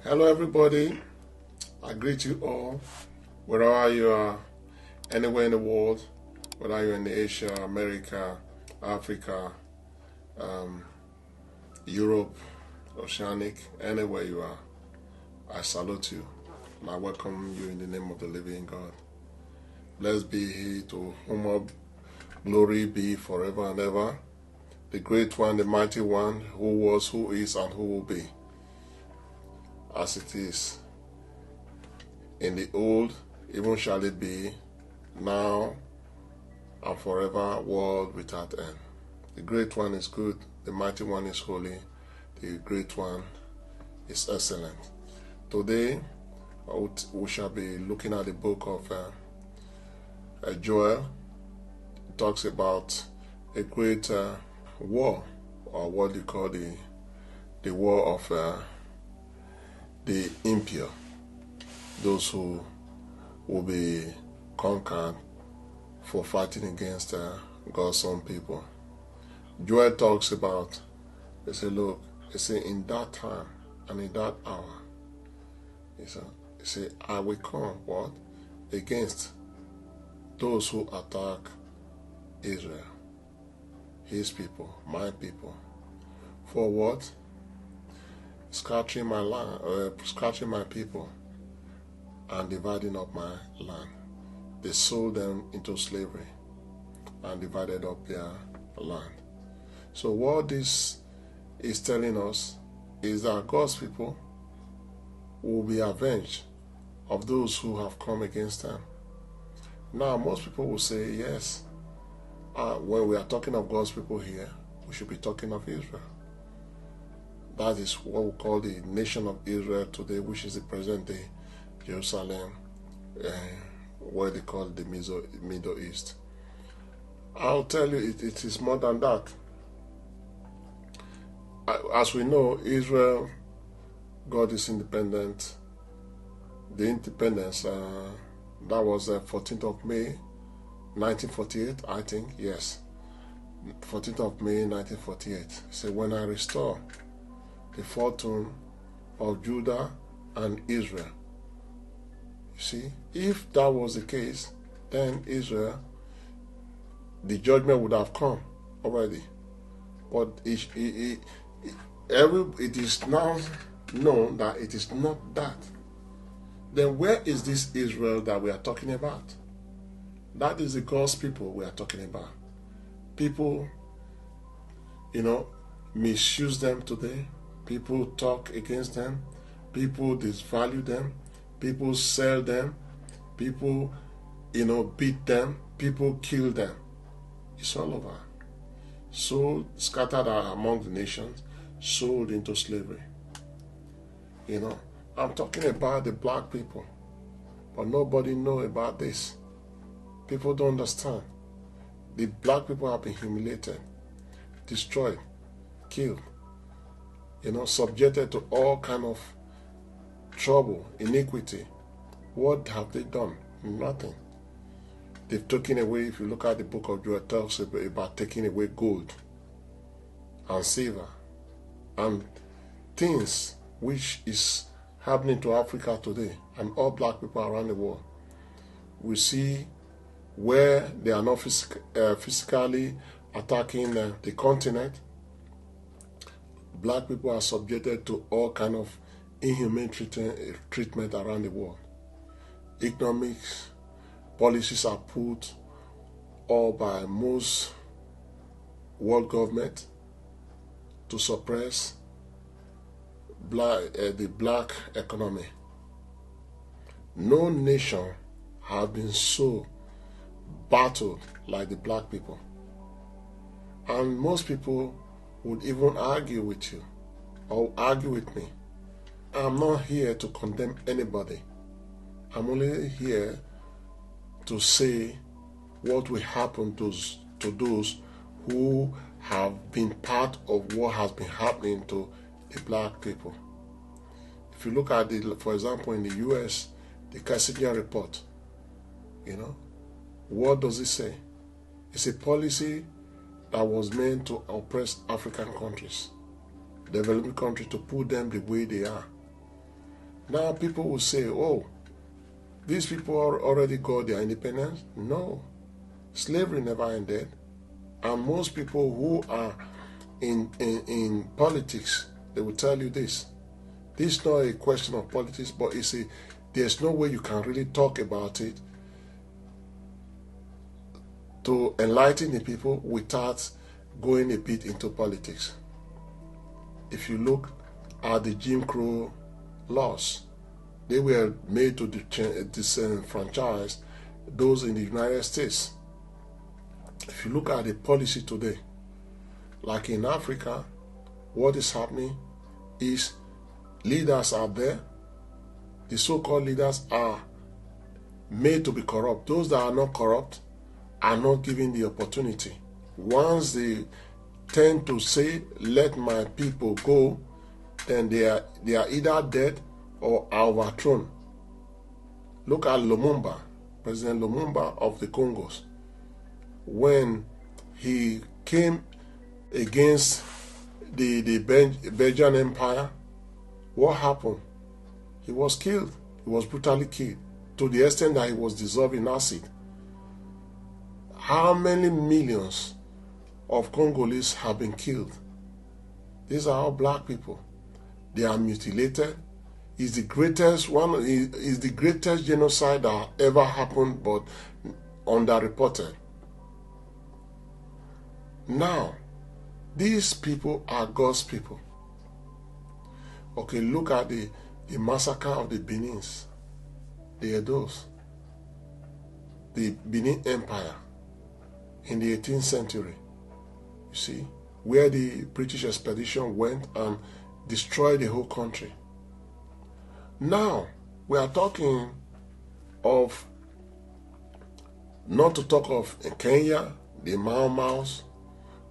Hello everybody, I greet you all, wherever you are, anywhere in the world, whether you're in Asia, America, Africa, Europe, Oceanic, anywhere you are, I salute you and I welcome you in the name of the living God. Blessed be He to whom all glory be forever and ever, the great one, the mighty one, who was, who is, and who will be, as it is in the old, even shall it be, now and forever, world without end. The great one is good, the mighty one is holy, the great one is excellent. Today, we shall be looking at the book of Joel. It talks about a great war, or what you call the war of the impure, those who will be conquered for fighting against God's own people. Joel talks about, he said, look, he said, in that time and in that hour, he said, I will come, what? Against those who attack Israel, his people, my people. For what? Scattering my land, scattering my people, and dividing up my land. They sold them into slavery and divided up their land. So what this is telling us is that God's people will be avenged of those who have come against them. Now, most people will say, yes, when we are talking of God's people here, we should be talking of Israel. That is what we call the nation of Israel today, which is the present day Jerusalem, what they call the Middle East. I'll tell you, it is more than that. As we know, Israel got its independence. The independence, that was 14th of May, 1948, I think, yes. 14th of May, 1948. So when I restore the fortune of Judah and Israel. You see, if that was the case, then Israel, the judgment would have come already. But it is now known that it is not that. Then where is this Israel that we are talking about? That is the God's people we are talking about. People, misuse them today. People talk against them. People disvalue them. People sell them. People, beat them. People kill them. It's all over. So scattered among the nations, sold into slavery. I'm talking about the black people. But nobody knows about this. People don't understand. The black people have been humiliated, destroyed, killed. Subjected to all kind of trouble, iniquity. What have they done? Nothing. They've taken away, if you look at the book of Joel, it talks about taking away gold and silver and things which is happening to Africa today and all black people around the world. We see where they are not physically attacking the continent. Black people are subjected to all kind of inhumane treatment around the world. Economic policies are put all by most world government to suppress the black economy. No nation has been so battled like the black people. And most people would even argue with you or argue with me. I'm not here to condemn anybody. I'm only here to say what will happen to those who have been part of what has been happening to the black people. If you look at for example, in the US, the Kissinger report, what does it say? It's a policy that was meant to oppress African countries, developing countries, to put them the way they are. Now people will say, oh, these people already got their independence. No, slavery never ended. And most people who are in politics, they will tell you this. This is not a question of politics, but there's no way you can really talk about it to enlighten the people without going a bit into politics. If you look at the Jim Crow laws, they were made to disenfranchise those in the United States. If you look at the policy today, like in Africa, what is happening is leaders are there. The so-called leaders are made to be corrupt. Those that are not corrupt are not given the opportunity. Once they tend to say, let my people go, then they are either dead or are overthrown. Look at Lumumba, President Lumumba of the Congos. When he came against the Belgian Empire, what happened? He was killed. He was brutally killed to the extent that he was dissolved in acid. How many millions of Congolese have been killed? These are all black people. They are mutilated. It's the greatest one. Is the greatest genocide that ever happened, but underreported. Now, these people are God's people. Okay, look at the massacre of the Benins, the Edos, the Benin Empire in the 18th century. You see, where the British expedition went and destroyed the whole country. Now, we are talking of, not to talk of Kenya, the Mau Maus,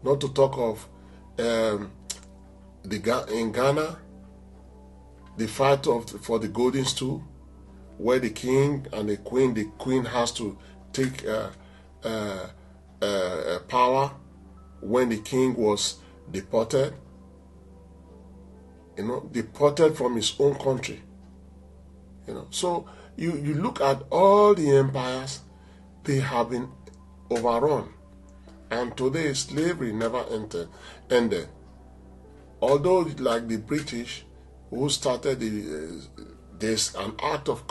not to talk of in Ghana, the fight for the golden stool, where the king and the queen has to take power when the king was deported, deported from his own country. So you look at all the empires, they have been overrun. And today slavery never ended. Although like the British who started there's an act of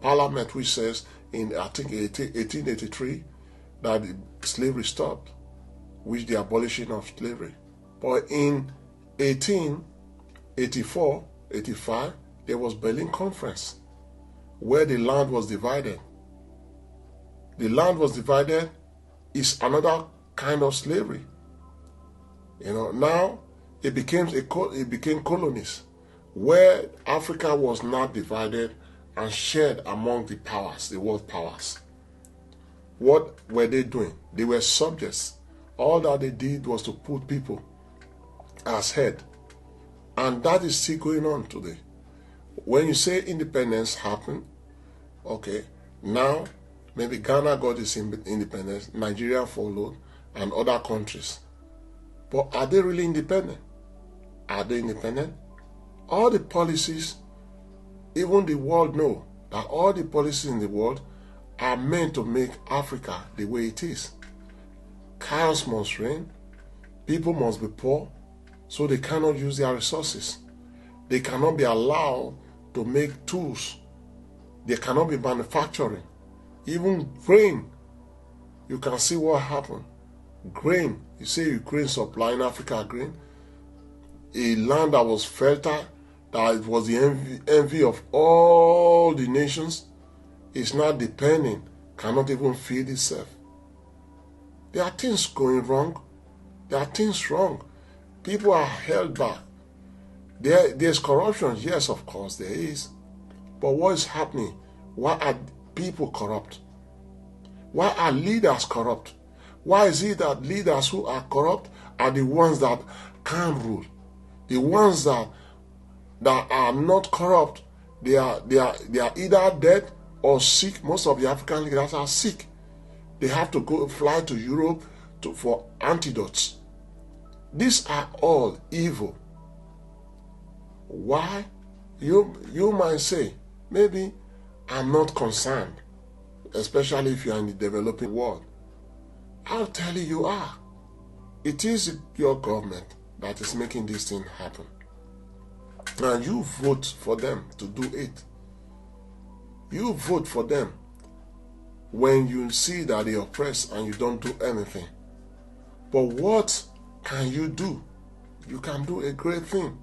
parliament which says in I think 1883 that slavery stopped, which the abolition of slavery. But in 1884, 85, there was Berlin Conference where the land was divided. The land was divided is another kind of slavery. Now it became colonies where Africa was not divided and shared among the powers, the world powers. What were they doing? They were subjects. All that they did was to put people as head. And that is still going on today. When you say independence happened, okay, now maybe Ghana got its independence, Nigeria followed, and other countries. But are they really independent? Are they independent? All the policies, even the world know that all the policies in the world are meant to make Africa the way it is. Chaos must reign. People must be poor, so they cannot use their resources. They cannot be allowed to make tools. They cannot be manufacturing. Even grain, you can see what happened. Grain, you say Ukraine supplying Africa grain, a land that was fertile, that it was the envy of all the nations, is now depending, cannot even feed itself. There are things going wrong. There are things wrong. People are held back. There's corruption, yes, of course there is. But what is happening? Why are people corrupt? Why are leaders corrupt? Why is it that leaders who are corrupt are the ones that can't rule? The ones that are not corrupt, they are either dead or sick. Most of the African leaders are sick. They have to fly to Europe for antidotes. These are all evil. Why? You might say, maybe I'm not concerned, especially if you are in the developing world. I'll tell you, you are. It is your government that is making this thing happen. And you vote for them to do it. You vote for them when you see that they oppress and you don't do anything. But what can you do? You can do a great thing.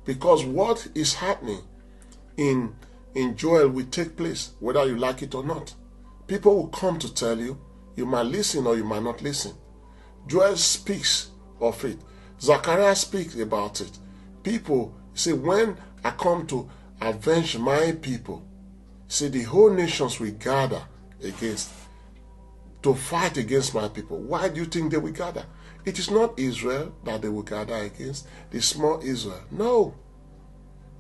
Because what is happening in Joel will take place, whether you like it or not. People will come to tell you. You might listen or you might not listen. Joel speaks of it. Zechariah speaks about it. People say, when I come to avenge my people, see, the whole nations will gather to fight against my people. Why do you think they will gather? It is not Israel that they will gather against, the small Israel. No.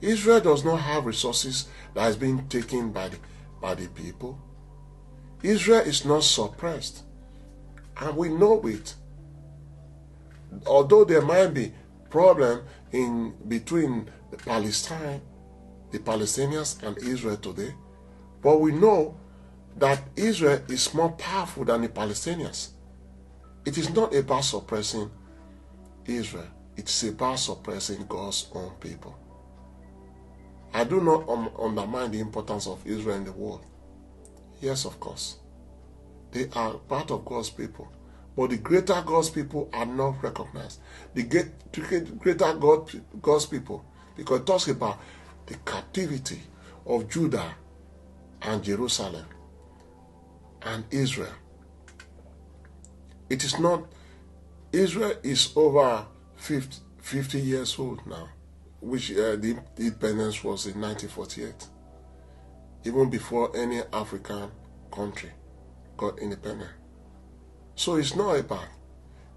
Israel does not have resources that has been taken by the people. Israel is not suppressed. And we know it. Although there might be problem between the Palestinians and Israel today, but we know that Israel is more powerful than the Palestinians. It is not about suppressing Israel. It's about suppressing God's own people. I do not undermine the importance of Israel in the world. Yes, of course. They are part of God's people. But the greater God's people are not recognized. The greater God's people, because it talks about the captivity of Judah and Jerusalem and Israel. It is not, Israel is over 50 years old now, which the independence was in 1948, even before any African country got independent. So it's not about,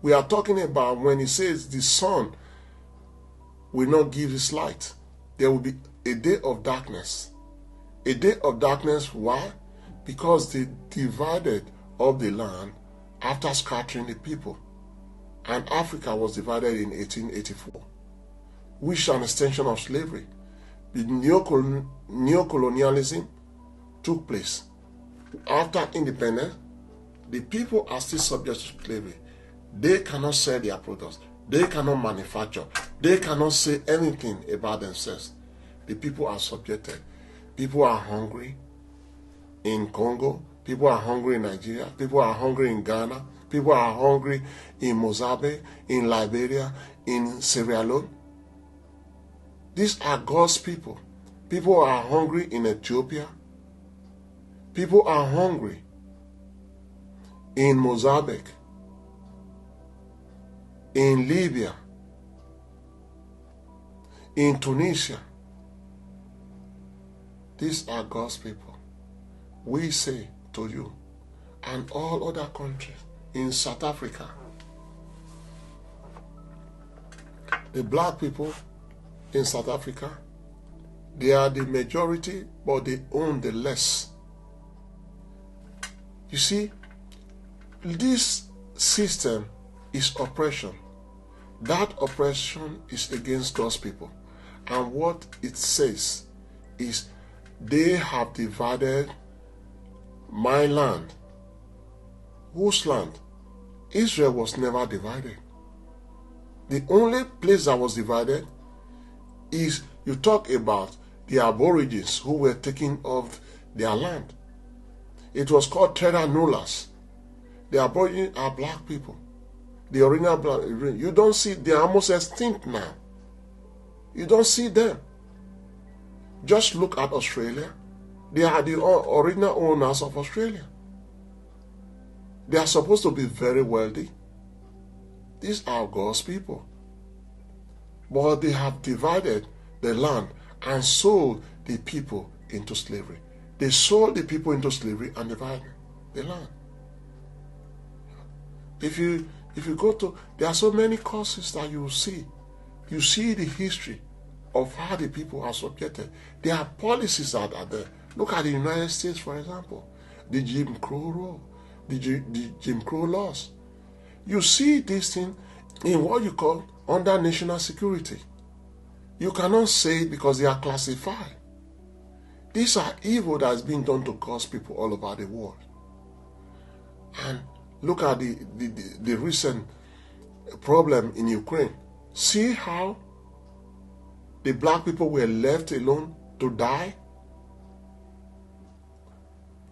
we are talking about when it says the sun will not give its light. There will be a day of darkness. A day of darkness, why? Because they divided up the land after scattering the people. And Africa was divided in 1884, which is an extension of slavery. The neocolonialism took place. After independence, the people are still subject to slavery. They cannot sell their products. They cannot manufacture. They cannot say anything about themselves. The people are subjected. People are hungry in Congo. People are hungry in Nigeria. People are hungry in Ghana. People are hungry in Mozambique, in Liberia, in Sierra Leone. These are God's people. People are hungry in Ethiopia. People are hungry in Mozambique, in Libya, in Tunisia. These are God's people. We say to you, and all other countries, in South Africa, the black people in South Africa, they are the majority, but they own the less. You see, this system is oppression. That oppression is against God's people. And what it says is, they have divided my land. Whose land? Israel was never divided. The only place that was divided is, you talk about the Aborigines who were taking off their land. It was called terra nullius. The Aborigines are black people. The original black, you don't see, they are almost extinct now. You don't see them. Just look at Australia. They are the original owners of Australia. They are supposed to be very wealthy. These are God's people. But they have divided the land and sold the people into slavery. They sold the people into slavery and divided the land. If you go to, there are so many causes that you will see. You see the history of how the people are subjected. There are policies that are there. Look at the United States, for example. The Jim Crow law, the Jim Crow laws. You see this thing in what you call under national security. You cannot say it because they are classified. These are evil that has been done to God's people all over the world. And look at the recent problem in Ukraine. See how the black people were left alone to die?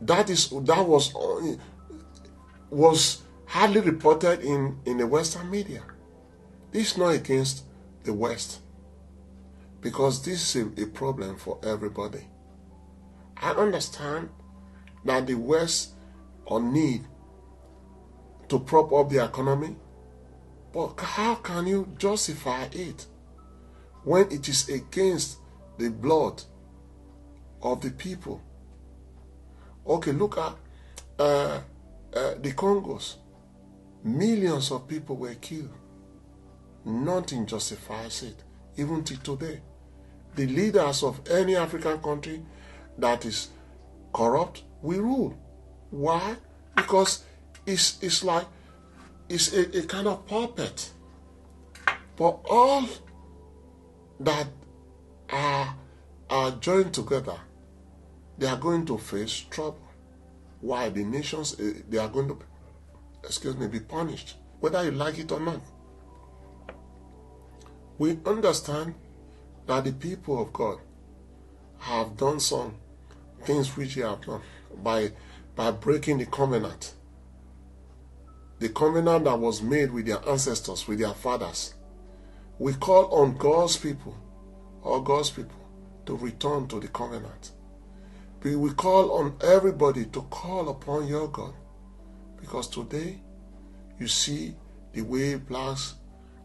That was hardly reported in the Western media. This is not against the West, because this is a problem for everybody. I understand that the West need to prop up the economy, but how can you justify it when it is against the blood of the people? Okay, look at the Congos. Millions of people were killed. Nothing justifies it, even till today. The leaders of any African country that is corrupt will rule. Why? Because it's like it's a kind of puppet. But all that are joined together, they are going to face trouble. Why? The nations, they are going to, be punished, whether you like it or not. We understand that the people of God have done some things which they have done by breaking the covenant. The covenant that was made with their ancestors, with their fathers. We call on God's people, or God's people, to return to the covenant. We call on everybody to call upon your God. Because today, you see the way blacks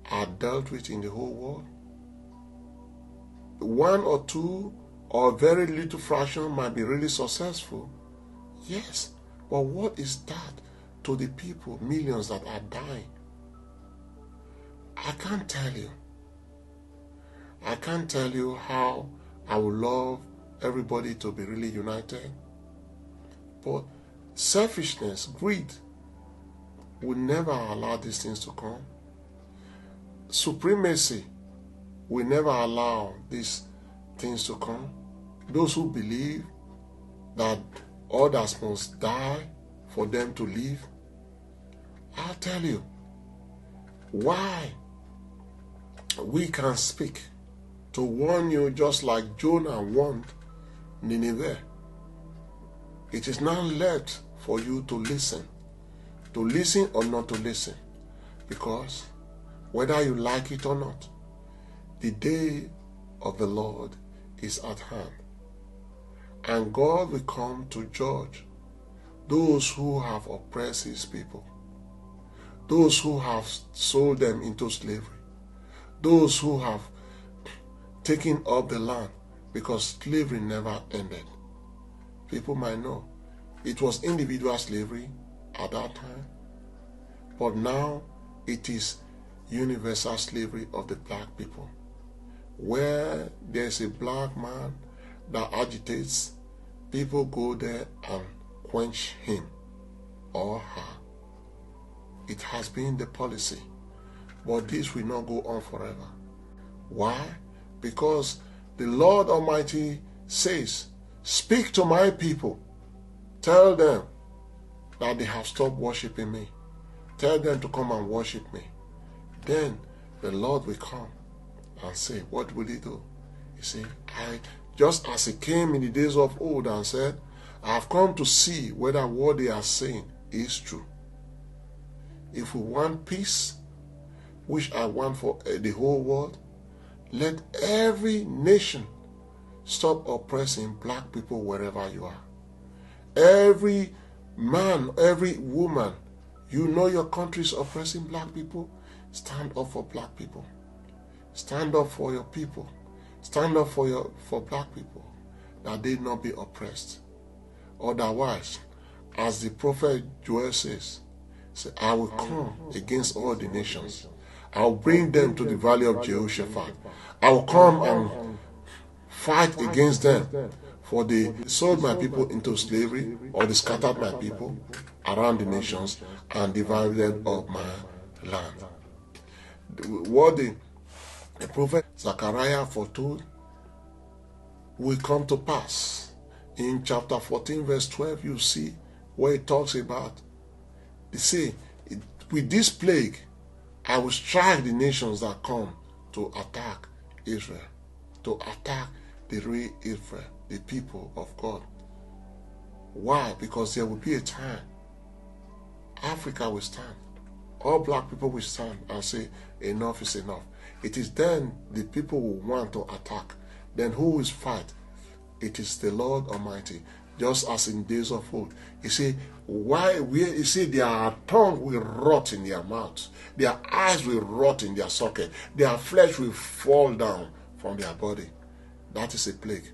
are dealt with in the whole world. One or two or very little fraction might be really successful. Yes, but what is that to the people, millions that are dying? I can't tell you. I can't tell you how I would love everybody to be really united. But selfishness, greed, will never allow these things to come. Supremacy will never allow these things to come. Those who believe that others must die for them to live, I'll tell you why we can speak to warn you just like Jonah warned Nineveh. It is now left for you to listen or not to listen, because whether you like it or not, the day of the Lord is at hand, and God will come to judge those who have oppressed his people, those who have sold them into slavery, those who have taken up the land, because slavery never ended. People might know it was individual slavery at that time, but now it is universal slavery of the black people. Where there's a black man that agitates, people go there and quench him or her. It has been the policy, but this will not go on forever. Why? Because the Lord Almighty says, speak to my people. Tell them that they have stopped worshiping me. Tell them to come and worship me. Then the Lord will come and say, what will he do? He say, just as he came in the days of old and said, I have come to see whether what they are saying is true. If we want peace, which I want for the whole world, let every nation stop oppressing black people wherever you are. Every man, every woman, you know your country is oppressing black people, stand up for black people. Stand up for your people. Stand up for black people, that they not be oppressed. Otherwise, as the prophet Joel says, I will come against all the nations. I will bring them to the valley of Jehoshaphat. I will come and fight against them, for they sold my people into slavery, or they scattered my people around the nations and divided up my land. What the The prophet Zechariah foretold will come to pass. In chapter 14, verse 12, you see where it talks about, they say, with this plague, I will strike the nations that come to attack Israel, to attack the real Israel, the people of God. Why? Because there will be a time Africa will stand. All black people will stand and say, enough is enough. It is then the people will want to attack. Then who will fight? It is the Lord Almighty. Just as in days of old. You see, their tongue will rot in their mouths. Their eyes will rot in their socket. Their flesh will fall down from their body. That is a plague.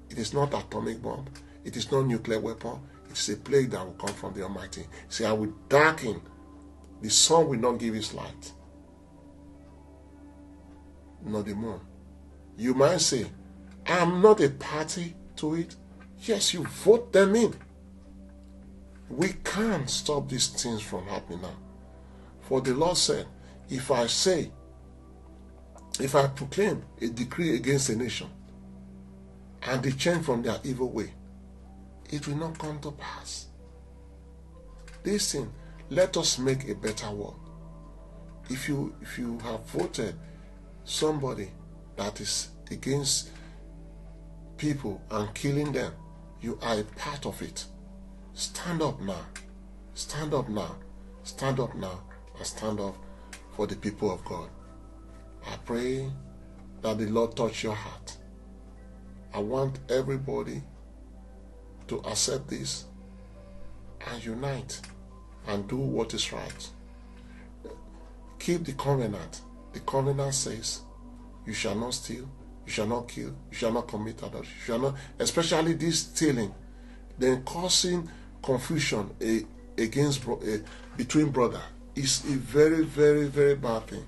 It is not atomic bomb. It is not nuclear weapon. It is a plague that will come from the Almighty. See, I will darken. The sun will not give its light. Not the moon. You might say, I'm not a party to it. Yes, you vote them in. We can't stop these things from happening now. For the Lord said, if I proclaim a decree against a nation, and they change from their evil way, it will not come to pass. This thing, let us make a better world. If you have voted somebody that is against people and killing them, you are a part of it. Stand up now. Stand up now. Stand up now and stand up for the people of God. I pray that the Lord touch your heart. I want everybody to accept this and unite and do what is right. Keep the covenant. The covenant says, you shall not steal, you shall not kill, you shall not commit adultery, you shall not, especially this stealing, then causing confusion between brother is a very, very, very bad thing.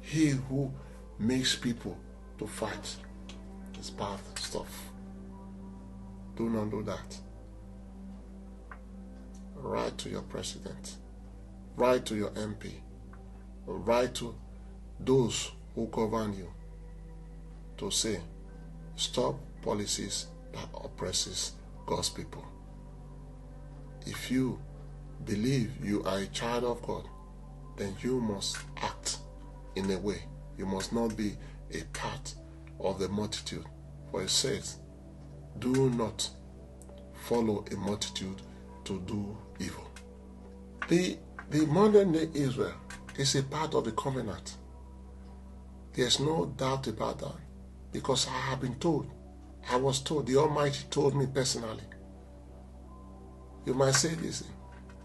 He who makes people to fight is bad stuff. Do not do that. Write to your president. Write to your MP. Write to those who govern you to say, stop policies that oppresses God's people. If you believe you are a child of God, then you must act in a way. You must not be a part of the multitude. For it says, do not follow a multitude to do evil. The modern day Israel is a part of the covenant. There's no doubt about that. Because I have been told, I was told, the Almighty told me personally. You might say this,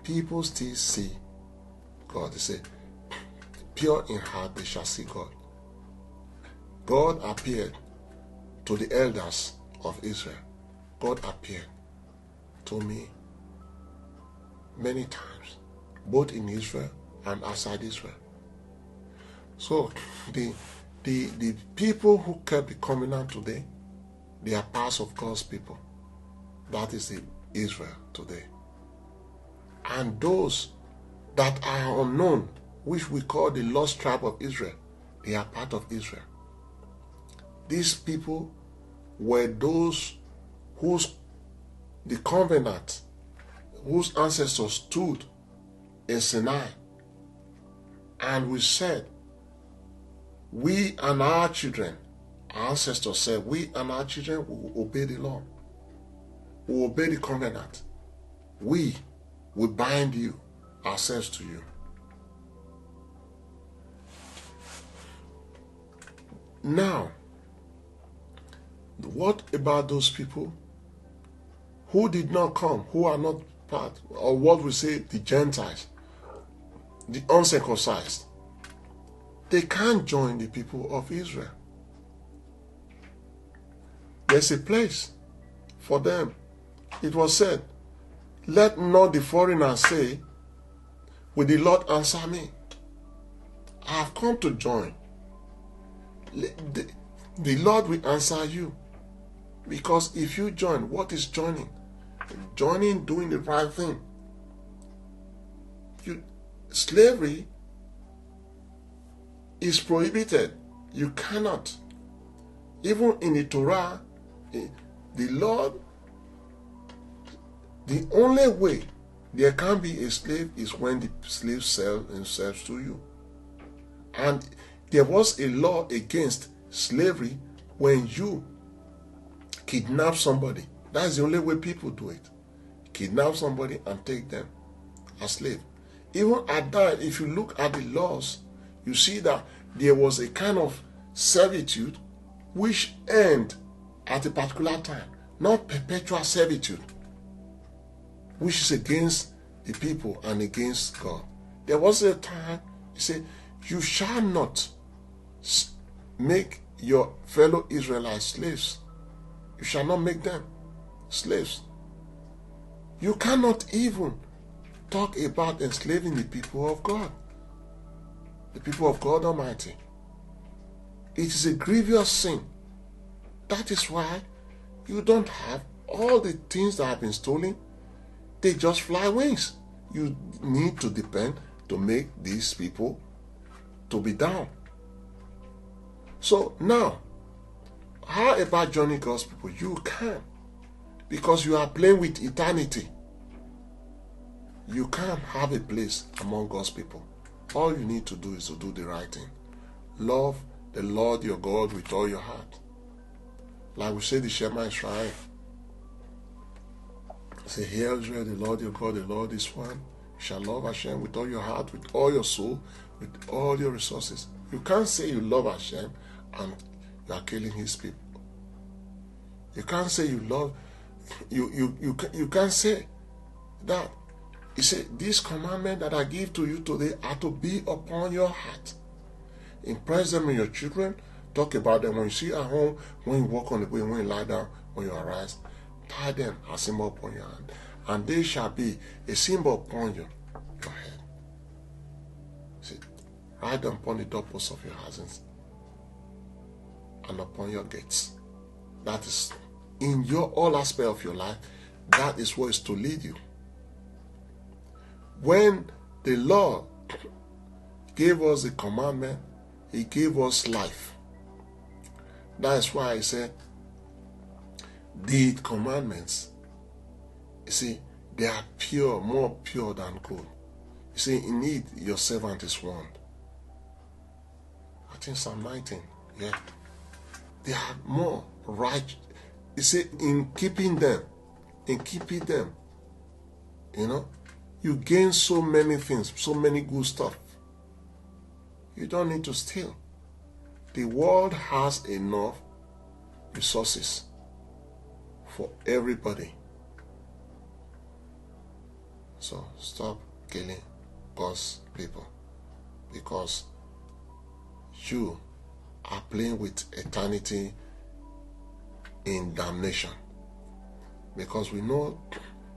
people still see God. They say, pure in heart they shall see God. God appeared to the elders of Israel. God appeared to me many times, both in Israel and outside Israel. So the people who kept the covenant today, they are parts of God's people. That is the Israel today. And those that are unknown, which we call the lost tribe of Israel, they are part of Israel. These people were those the covenant, whose ancestors stood in Sinai, and we said, we and our children, our ancestors said, we and our children will obey the law. We will obey the covenant. We will bind you, ourselves to you. Now, what about those people who did not come, who are not part, or what we say, the Gentiles, the uncircumcised? They can't join the people of Israel. There's a place for them. It was said, let not the foreigner say, will the Lord answer me? I have come to join. The Lord will answer you. Because if you join, what is joining? Joining, doing the right thing. Slavery is prohibited You cannot. Even in the Torah, the Lord, the only way there can be a slave is when the slave sells himself to you. And there was a law against slavery when you kidnap somebody. That's the only way people do it. Kidnap somebody and take them as slave. Even at that, if you look at the laws, you see that there was a kind of servitude which ended at a particular time, not perpetual servitude, which is against the people and against God. There was a time, he said, you shall not make your fellow Israelites slaves. You shall not make them slaves. You cannot even talk about enslaving the people of God, the people of God Almighty. It is a grievous sin. That is why you don't have all the things that have been stolen. They just fly wings. You need to depend to make these people to be down. So now, how about joining God's people? You can, because you are playing with eternity. You can't have a place among God's people. All you need to do is to do the right thing. Love the Lord your God with all your heart. Like we say the Shema Israel. Say, hear Israel, the Lord your God, the Lord is one. You shall love Hashem with all your heart, with all your soul, with all your resources. You can't say you love Hashem and you are killing his people. You can't say you love, you can't say that. He said, this commandment that I give to you today are to be upon your heart. Impress them on your children. Talk about them when you see at home, when you walk on the way, when you lie down, when you arise. Tie them as a symbol upon your hand. And they shall be a symbol upon your head. See, write them upon the doorposts of your houses and upon your gates. That is, in your all aspect of your life, that is what is to lead you. When the Lord gave us the commandment, he gave us life. That is why I said, the commandments, you see, they are pure, more pure than gold. You see, in it, your servant is warned. I think Psalm 19, yeah. They are more right. You see, in keeping them, you know, you gain so many things, so many good stuff. You don't need to steal. The world has enough resources for everybody. So stop killing God's people, because you are playing with eternity in damnation. Because we know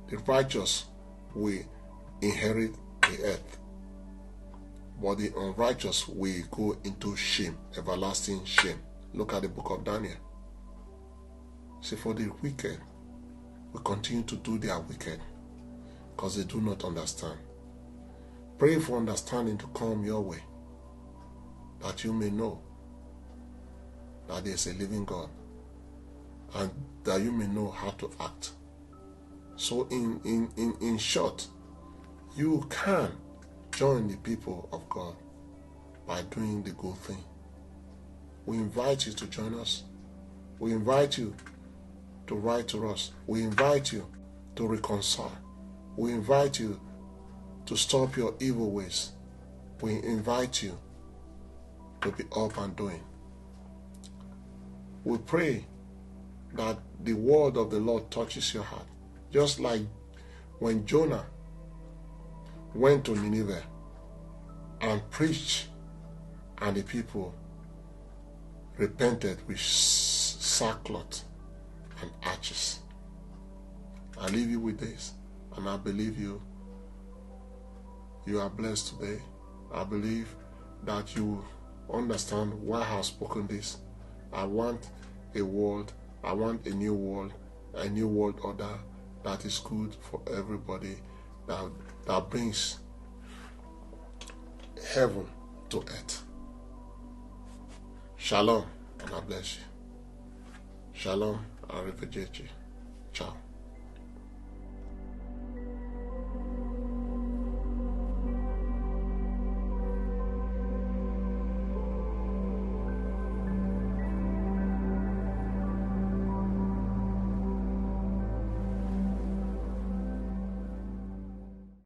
the righteous will inherit the earth, but the unrighteous will go into shame, everlasting shame. Look at the book of Daniel. See, for the wicked will continue to do their wicked because they do not understand. Pray for understanding to come your way, that you may know that there is a living God and that you may know how to act. So in short, you can join the people of God by doing the good thing. We invite you to join us. We invite you to write to us. We invite you to reconcile. We invite you to stop your evil ways. We invite you to be up and doing. We pray that the word of the Lord touches your heart. Just like when Jonah went to Nineveh and preached, and the people repented with sackcloth and ashes. I leave you with this, and I believe you are blessed today. I believe that you understand why I have spoken this. I want a world, I want a new world order that is good for everybody, that brings heaven to earth. Shalom, and I bless you. Shalom, arrivederci. Ciao.